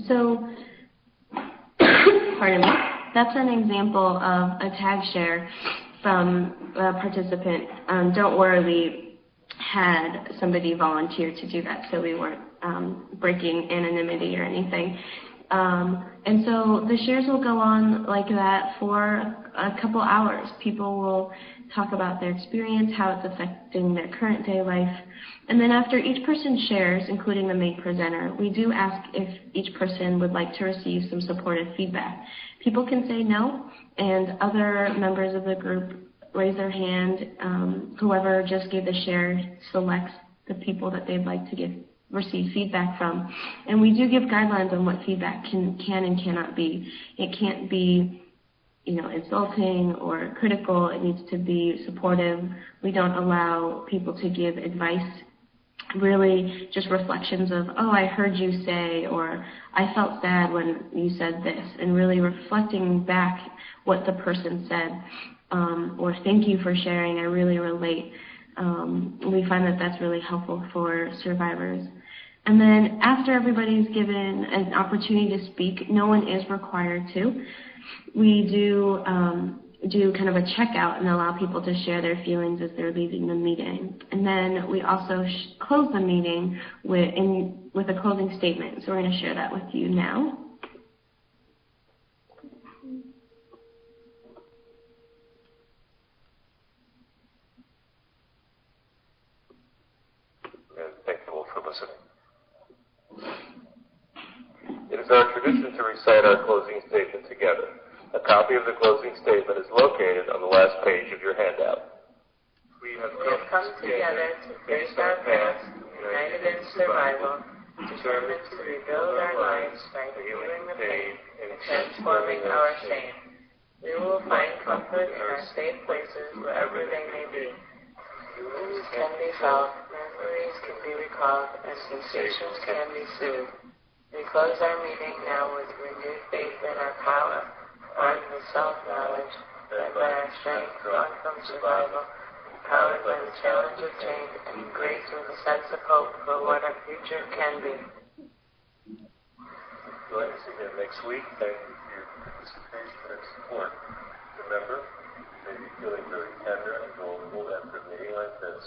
So, pardon me, that's an example of a tag share from a participant. Don't worry, we had somebody volunteer to do that, so we weren't breaking anonymity or anything. And so the shares will go on like that for a couple hours. People will talk about their experience, how it's affecting their current day life. And then after each person shares, including the main presenter, we do ask if each person would like to receive some supportive feedback. People can say no, and other members of the group raise their hand. Whoever just gave the share selects the people that they'd like to receive feedback from. And we do give guidelines on what feedback can and cannot be. It can't be, insulting or critical. It needs to be supportive. We don't allow people to give advice, really just reflections of, oh, I heard you say, or I felt sad when you said this, and really reflecting back what the person said, or thank you for sharing, I really relate. We find that that's really helpful for survivors. And then after everybody's given an opportunity to speak, no one is required to. We do kind of a checkout and allow people to share their feelings as they're leaving the meeting. And then we also close the meeting with a closing statement. So we're going to share that with you now. Thank you all for listening. It is our tradition to recite our closing statement together. A copy of the closing statement is located on the last page of your handout. We have come together to face our past, united in survival, determined to rebuild our lives by healing the pain and transforming our shame. We will find comfort in our safe places wherever they may be. Feelings can be felt, memories can be recalled, and sensations can be soothed. We close our meeting now with renewed faith in our power, armed with self-knowledge, led by our strength drawn from survival, empowered by the challenge of change, and graced with a sense of hope for what our future can be. Join us again next week. Thank you for your participation and support. Remember, you may be feeling very tender and vulnerable after a meeting like this.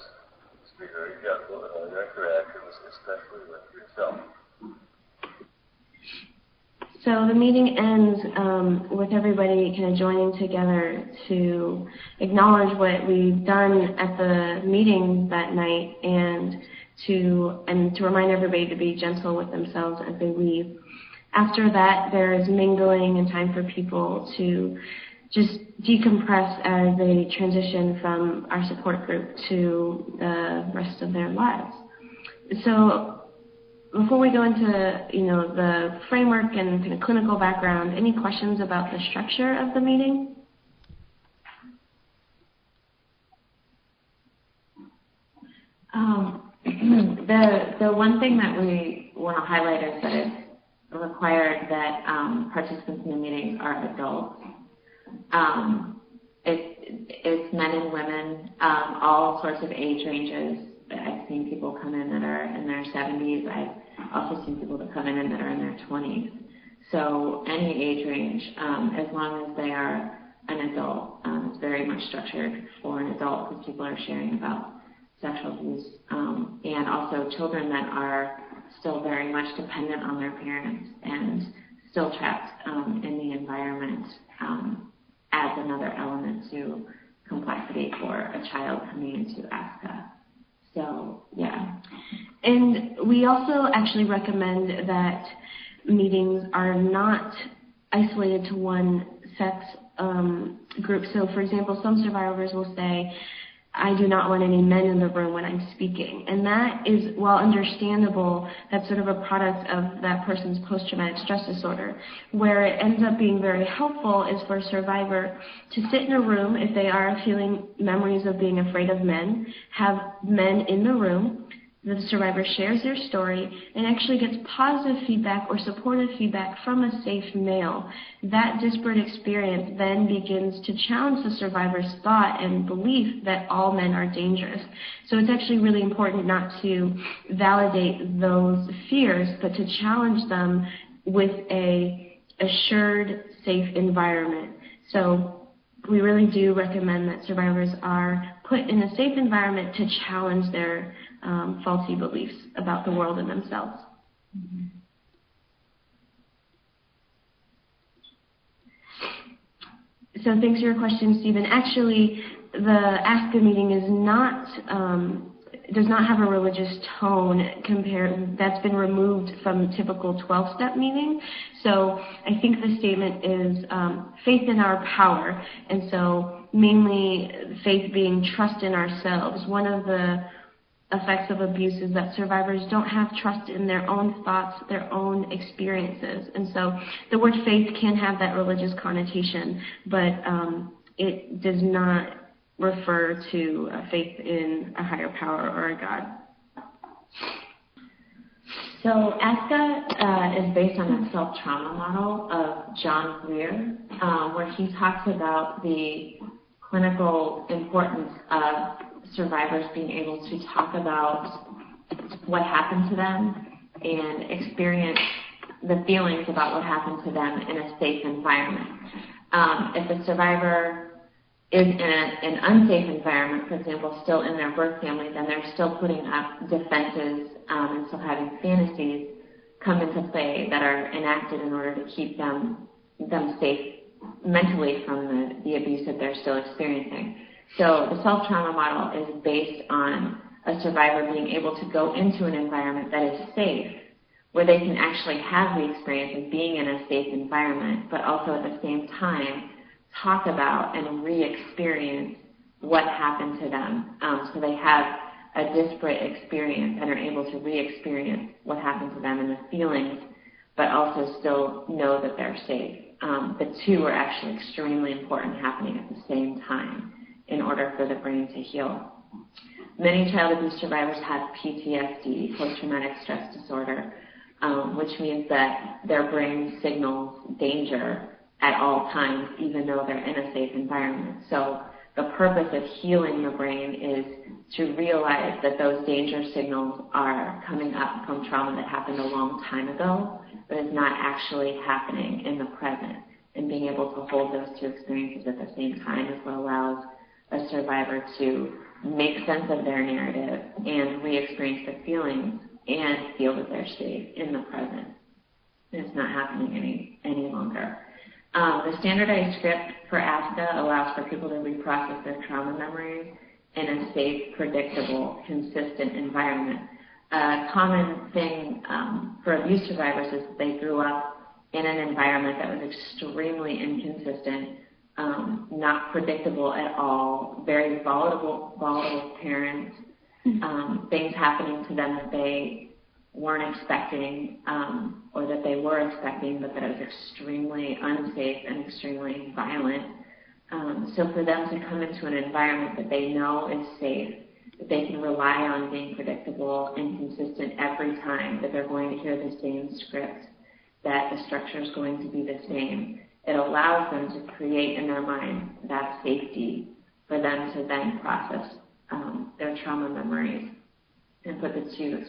So be very gentle in all your interactions, especially with yourself. So the meeting ends with everybody kind of joining together to acknowledge what we've done at the meeting that night, and to remind everybody to be gentle with themselves as they leave. After that, there is mingling and time for people to just decompress as they transition from our support group to the rest of their lives. So before we go into, the framework and kind of clinical background, any questions about the structure of the meeting? The one thing that we want to highlight is that it's required that participants in the meetings are adults. It's men and women, all sorts of age ranges. I've seen people come in that are in their 70s. I've also seen people that come in that are in their 20s. So any age range, as long as they are an adult, it's very much structured for an adult because people are sharing about sexual abuse, and also children that are still very much dependent on their parents and still trapped in the environment adds another element to complexity for a child coming into ASCA. So, yeah. And we also actually recommend that meetings are not isolated to one sex group. So, for example, some survivors will say, I do not want any men in the room when I'm speaking. And that is, while understandable, that's sort of a product of that person's post-traumatic stress disorder. Where it ends up being very helpful is for a survivor to sit in a room if they are feeling memories of being afraid of men, have men in the room. The survivor shares their story and actually gets positive feedback or supportive feedback from a safe male. That disparate experience then begins to challenge the survivor's thought and belief that all men are dangerous. So it's actually really important not to validate those fears, but to challenge them with a assured, safe environment. So we really do recommend that survivors are put in a safe environment to challenge their faulty beliefs about the world and themselves. Mm-hmm. So thanks for your question, Stephen. Actually, the ASCA meeting is not does not have a religious tone that's been removed from the typical 12-step meeting. So I think the statement is faith in our power, and so mainly faith being trust in ourselves. One of the effects of abuse is that survivors don't have trust in their own thoughts, their own experiences. And so the word faith can have that religious connotation, but it does not refer to faith in a higher power or a God. So ASCA is based on the self-trauma model of John Greer, where he talks about the clinical importance of survivors being able to talk about what happened to them and experience the feelings about what happened to them in a safe environment. If the survivor is in an unsafe environment, for example, still in their birth family, then they're still putting up defenses and still having fantasies come into play that are enacted in order to keep them safe mentally from the abuse that they're still experiencing. So the self-trauma model is based on a survivor being able to go into an environment that is safe, where they can actually have the experience of being in a safe environment, but also at the same time talk about and re-experience what happened to them. So they have a disparate experience and are able to re-experience what happened to them and the feelings, but also still know that they're safe. The two are actually extremely important, happening at the same time in order for the brain to heal. Many child abuse survivors have PTSD, post-traumatic stress disorder, which means that their brain signals danger at all times, even though they're in a safe environment. So the purpose of healing the brain is to realize that those danger signals are coming up from trauma that happened a long time ago, but is not actually happening in the present. And being able to hold those two experiences at the same time is what allows a survivor to make sense of their narrative and re-experience the feelings and feel that they're safe in the present. It's not happening any longer. The standardized script for ASCA allows for people to reprocess their trauma memories in a safe, predictable, consistent environment. A common thing for abuse survivors is that they grew up in an environment that was extremely inconsistent, not predictable at all, very volatile parents, things happening to them that they weren't expecting, or that they were expecting, but that it was extremely unsafe and extremely violent. So for them to come into an environment that they know is safe, that they can rely on being predictable and consistent every time, that they're going to hear the same script, that the structure is going to be the same, it allows them to create in their mind that safety for them to then process their trauma memories and put the two